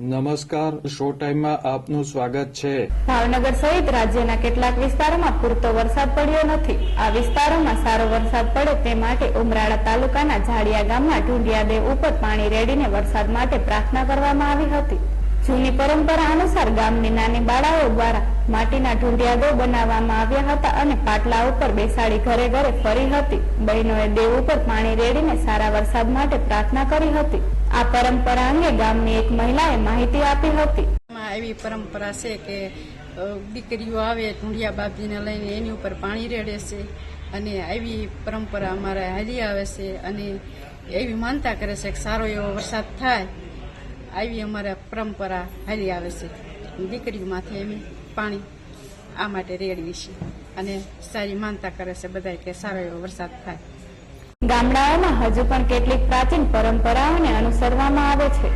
નમસ્કાર, શો ટાઈમમાં આપનું સ્વાગત છે। ભાવનગર સહિત રાજ્યના કેટલાક વિસ્તારોમાં પૂરતો વરસાદ પડ્યો નથી। આ વિસ્તારોમાં સારો વરસાદ પડે તે માટે ઉમરાળા તાલુકાના ઝાડિયા ગામમાં ઢુંડિયા દેવ ઉપર પાણી રેડીને વરસાદ માટે પ્રાર્થના કરવામાં આવી હતી। જૂની પરંપરા અનુસાર ગામની નાની બાળાઓ દ્વારા માટીના ઢુંડિયા દેવ બનાવવામાં આવ્યા હતા અને પાટલા ઉપર બેસાડી ઘરે ઘરે ફરી હતી। બહેનોએ દેવ ઉપર પાણી રેડીને સારા વરસાદ માટે પ્રાર્થના કરી હતી। આ પરંપરા અંગે ગામની એક મહિલાએ માહિતી આપી હતી। એવી પરંપરા છે કે દીકરીઓ આવે ઢુંડિયા બાપજીને લઈને એની ઉપર પાણી રેડે છે અને એવી પરંપરા અમારે હાલી આવે છે અને એવી માનતા કરે છે કે સારો એવો વરસાદ થાય આવી અમારે પરંપરા હાલી આવે છે। દીકરીઓમાંથી એમ પાણી આ માટે રેડવી છે અને સારી માનતા કરે છે બધા કે સારો એવો વરસાદ થાય। ગામડાઓમાં હજુ પણ કેટલીક પ્રાચીન પરંપરાઓને અનુસરવામાં આવે છે।